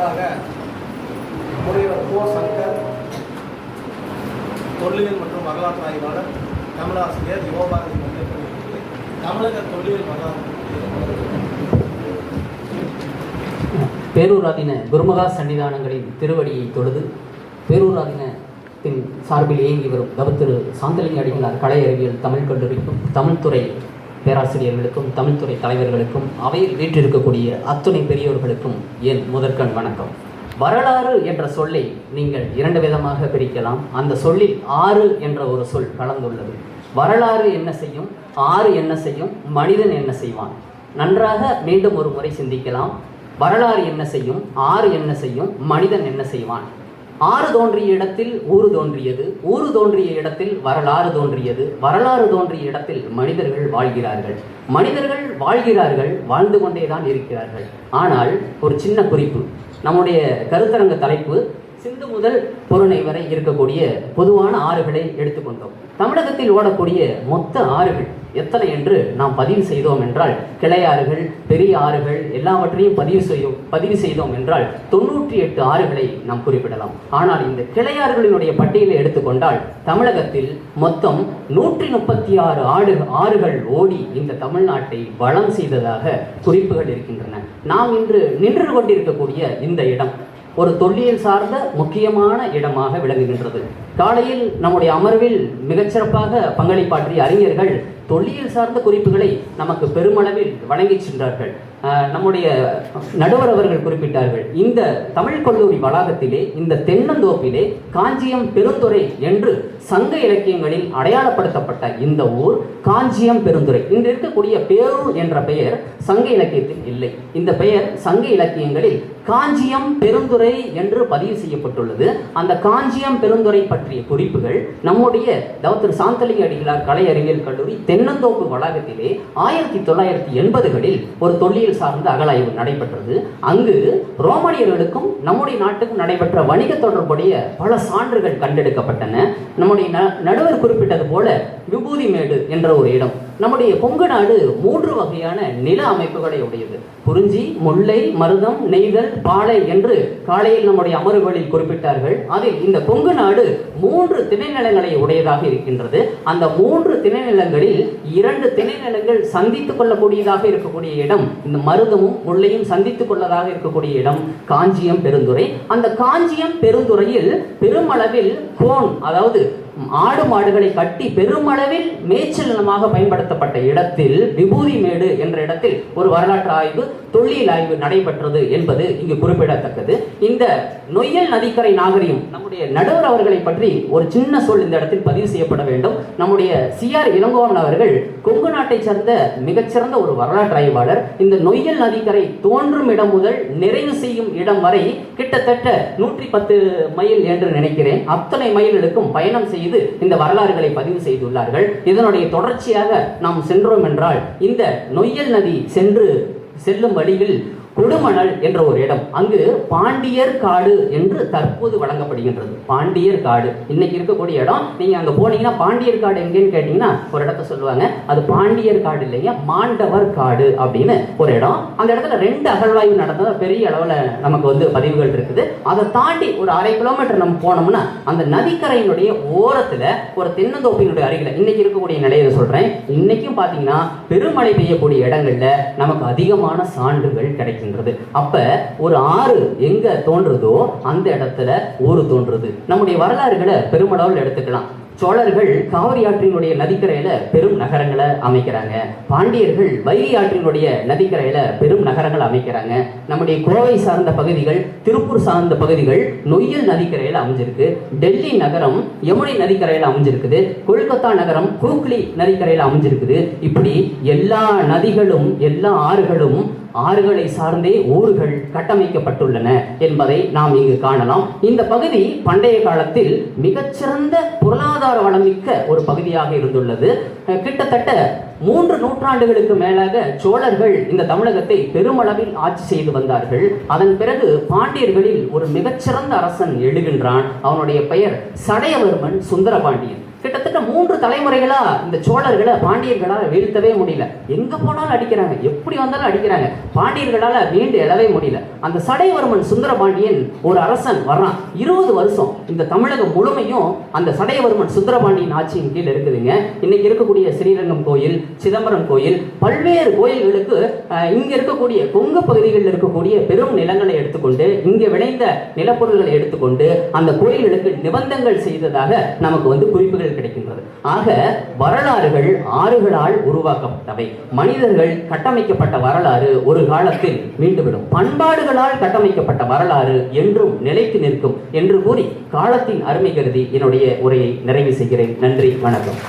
முன்னதாக முனைவர் கோ. சங்கர், தொல்லியல் மற்றும் வரலாற்று ஆய்வாளர், தமிழாசிரியர், யுவபாரதி மையப்பள்ளி, தமிழக தொல்லியல் வரலாற்று பேரூராதீன குருமகா சன்னிதானங்களின் திருவடியை தொழுது பேரூராதீனத்தின் சார்பில் இயங்கி வரும் தவத்திரு சாந்தலிங்க அடிகளார் கலை அறிவியல் தமிழ் கல்லூரிக்கும், தமிழ்துறை பேராசிரியர்களுக்கும், தமிழ்துறை தலைவர்களுக்கும், அவையில் வீற்றிருக்கக்கூடிய அத்துணை பெரியோர்களுக்கும் என் முதற்கண் வணக்கம். வரலாறு என்ற சொல்லை நீங்கள் இரண்டு விதமாக பிரிக்கலாம். அந்த சொல்லில் ஆறு என்ற ஒரு சொல் கலந்துள்ளது. வரலாறு என்ன செய்யும், ஆறு என்ன செய்யும், மனிதன் என்ன செய்வான்? நன்றாக மீண்டும் ஒரு முறை சிந்திக்கலாம். வரலாறு என்ன செய்யும், ஆறு என்ன செய்யும், மனிதன் என்ன செய்வான்? ஆறு தோன்றிய இடத்தில் ஊறு தோன்றியது, ஊறு தோன்றிய இடத்தில் வரலாறு தோன்றியது, வரலாறு தோன்றிய இடத்தில் மனிதர்கள் வாழ்கிறார்கள், மனிதர்கள் வாழ்கிறார்கள், வாழ்ந்து கொண்டேதான் இருக்கிறார்கள். ஆனால் ஒரு சின்ன குறிப்பு, நம்முடைய கருத்தரங்க தலைப்பு சிந்து முதல் பொருணை வரை இருக்கக்கூடிய பொதுவான ஆறுகளை எடுத்துக்கொண்டோம். தமிழகத்தில் ஓடக்கூடிய மொத்த ஆறுகள் எத்தனை என்று நாம் பதிவு செய்தோம் என்றால், கிளையாறுகள், பெரிய ஆறுகள் எல்லாவற்றையும் பதிவு செய்தோம் என்றால் 98 ஆறுகளை நாம் குறிப்பிடலாம். ஆனால் இந்த கிளையாறுகளினுடைய பட்டியலை எடுத்துக்கொண்டால் தமிழகத்தில் மொத்தம் 136 ஆறுகள் ஓடி இந்த தமிழ்நாட்டை வளம் செய்ததாக குறிப்புகள் இருக்கின்றன. நாம் இன்று நின்று கொண்டிருக்கக்கூடிய இந்த இடம் ஒரு தொல்லியல் சார்ந்த முக்கியமான இடமாக விளங்குகின்றது. காலையில் நம்முடைய அமர்வில் மிகச்சிறப்பாக பங்களிப்பாற்றிய அறிஞர்கள் தொல்லியல் சார்ந்த குறிப்புகளை நமக்கு பெருமளவில் வழங்கி சென்றார்கள். நம்முடைய நடுவர் அவர்கள் குறிப்பிட்டார்கள், இந்த தமிழ் கல்லூரி வளாகத்திலே, இந்த தென்னந்தோப்பிலே காஞ்சியம் பெருந்துறை என்று சங்க இலக்கியங்களில் அடையாளப்படுத்தப்பட்ட இந்த ஊர் காஞ்சியம் பெருந்துறை. இன்று இருக்கக்கூடிய பேரூர் என்ற பெயர் சங்க இலக்கியத்தில் இல்லை. இந்த பெயர் சங்க இலக்கியங்களில் காஞ்சியம் பெருந்துறை என்று பதிவு செய்யப்பட்டுள்ளது. அந்த காஞ்சியம் பெருந்துறை பற்றிய குறிப்புகள் நம்முடைய திரு சாந்தலிங்க அடிகளார் கலை அறிவியல் கல்லூரி தென்னந்தோப்பு வளாகத்திலே 1980களில் ஒரு தொல்லியல் சார்ந்த அகழாய்வு நடைபெற்றது. அங்கு ரோமானியர்களுக்கும் நம்முடைய நாட்டுக்கும் நடைபெற்ற வணிக தொடர்புடைய பல சான்றுகள் கண்டெடுக்கப்பட்டன. நம்முடைய நடுவர் குறிப்பிட்டது போல விபூதிமேடு என்ற ஒரு இடம். நம்முடைய கொங்கு நாடு 3 வகையான நில அமைப்புகளை உடையது. குறிஞ்சி, முல்லை, மருதம், நெய்தல், பாலை என்று காலையில் நம்முடைய அமர்வுகளில் குறிப்பிட்டார்கள். அதில் இந்த கொங்கு நாடு 3 திணைநிலங்களை உடையதாக இருக்கின்றது. அந்த 3 திணைநிலங்களில் 2 திணைநிலங்கள் சந்தித்துக் கொள்ளக்கூடியதாக இருக்கக்கூடிய இடம், இந்த மருதமும் முல்லையும் சந்தித்துக் கொள்ளதாக இருக்கக்கூடிய இடம் காஞ்சியம் பெருந்துறை. அந்த காஞ்சியம் பெருந்துறையில் பெருமளவில் கோன், அதாவது ஆடு மாடுகளை கட்டி பெருமளவில் மேய்ச்சல் நிலமாக பயன்படுத்தப்பட்ட இடத்தில் விபூதிமேடு என்ற இடத்தில் ஒரு வரலாற்று ஆய்வு, தொல்லியல் ஆய்வு நடைபெற்றது என்பது இங்கு குறிப்பிடத்தக்கது. இந்த நொய்யல் நதிக்கரை நாகரிகம், நம்முடைய நடுவர் அவர்களை பற்றி ஒரு சின்ன சொல் இந்த இடத்தில் பதிவு செய்யப்பட வேண்டும். நம்முடைய CR இளங்கோவன் அவர்கள் கொங்கு நாட்டை சேர்ந்த மிகச்சிறந்த ஒரு வரலாற்று ஆய்வாளர். இந்த நொய்யல் நதிக்கரை தோன்றும் இடம் முதல் நிறைவு செய்யும் இடம் வரை கிட்டத்தட்ட 110 மைல் என்று நினைக்கிறேன். அத்தனை மைல்களுக்கும் பயணம் செய்து இந்த வரலாறுகளை பதிவு செய்துள்ளார்கள். இதனுடைய தொடர்ச்சியாக நாம் சென்றோம் என்றால், இந்த நொய்யல் நதி செல்லும் வழியில் கொடுமணல் என்ற ஒரு இடம், அங்கு பாண்டியர் காடு என்று தற்போது வழங்கப்படுகின்றது. பாண்டியர் காடு இன்னைக்கு இருக்கக்கூடிய இடம். நீங்க அங்க போனீங்கன்னா பாண்டியர் காடு எங்கன்னு கேட்டீங்கன்னா ஒரு இடத்த சொல்லுவாங்க, அது பாண்டியர் காடு இல்லைங்க, மாண்டவர் காடு அப்படின்னு ஒரு இடம். அந்த இடத்துல 2 அகழ்வாய்வு நடந்தது. பெரிய அளவுல நமக்கு பதிவுகள் இருக்குது. அதை தாண்டி ஒரு 1/2 கிலோமீட்டர் நம்ம போனோம்னா அந்த நதிக்கரையினுடைய ஓரத்துல ஒரு தென்னந்தோப்பினுடைய அருகில இன்னைக்கு இருக்கக்கூடிய நிலையை சொல்றேன். இன்னைக்கும் பாத்தீங்கன்னா பெருமழை பெய்யக்கூடிய இடங்கள்ல நமக்கு அதிகமான சான்றுகள் கிடைக்கும். அப்ப ஒரு ஆறு எங்க தோன்றுதோ அந்த இடத்துல ஊரு தோன்றுது. நம்முடைய வரலாறுகளை பெருமளவில் எடுத்துக்கலாம். சோழர்கள் காவிரி ஆற்றினுடைய நதிக்கரையில பெரும் நகரங்களை அமைக்கிறாங்க. பாண்டியர்கள் வைகை ஆற்றினுடைய நதிக்கரையில பெரும் நகரங்கள் அமைக்கிறாங்க. நம்முடைய கோவை சார்ந்த பகுதிகள், திருப்பூர் சார்ந்த பகுதிகள் நொய்யல் நதிக்கரையில அமைஞ்சிருக்கு. டெல்லி நகரம் யமுனை நதிக்கரையில அமைஞ்சிருக்குது. கொல்கத்தா நகரம் ஹூக்ளி நதிக்கரையில அமைஞ்சிருக்குது. இப்படி எல்லா நதிகளும் எல்லா ஆறுகளை சார்ந்தே ஊர்கள் கட்டமைக்கப்பட்டுள்ளன என்பதை நாம் இங்கு காணலாம். இந்த பகுதி பண்டைய காலத்தில் மிகச்சிறந்த பொருளாதார வளமிக்க ஒரு பகுதியாக இருந்துள்ளது. கிட்டத்தட்ட 3 நூற்றாண்டுகளுக்கு மேலாக சோழர்கள் இந்த தமிழகத்தை பெருமளவில் ஆட்சி செய்து வந்தார்கள். அதன் பிறகு பாண்டியர்களில் ஒரு மிகச்சிறந்த அரசன் எழுகின்றான். அவனுடைய பெயர் சடையவர்மன் சுந்தரபாண்டியன். கிட்டத்தட்ட கிட்டத்தட்ட 3 தலைமுறைகளா இந்த சோழர்களை பாண்டியர்களால் வீழ்த்தவே முடியல. எங்க போனாலும் அடிக்கிறாங்க, எப்படி வந்தாலும் அடிக்கிறாங்க. பாண்டியர்களால மீண்டு எழவே முடியல. அந்த சடையவர்மன் சுந்தரபாண்டியன் ஒரு அரசன் வர்றான். 20 வருஷம் இந்த தமிழகம் முழுமையும் அந்த சடையவர்மன் சுந்தரபாண்டியன் ஆட்சியின் கீழ் இருக்குதுங்க. இன்னைக்கு இருக்கக்கூடிய ஸ்ரீரங்கம் கோயில், சிதம்பரம் கோயில், பல்வேறு கோயில்களுக்கு இங்க இருக்கக்கூடிய கொங்கு பகுதிகளில் இருக்கக்கூடிய பெரும் நிலங்களை எடுத்துக்கொண்டு, இங்க விளைந்த நிலப்பொருள்களை எடுத்துக்கொண்டு அந்த கோயில்களுக்கு நிபந்தங்கள் செய்ததாக நமக்கு குறிப்புகள் கிடைக்கின்றது. ஆக வரலாறுகள் ஆறுகளால் உருவாக்கப்பட்டவை. மனிதர்கள் கட்டமைக்கப்பட்ட வரலாறு ஒரு காலத்தில் மீண்டுவிடும். பண்பாடுகளால் கட்டமைக்கப்பட்ட வரலாறு என்றும் நிலைத்து நிற்கும் என்று கூறி காலத்தின் அருமை கருதி என்னுடைய உரையை நிறைவு செய்கிறேன். நன்றி, வணக்கம்.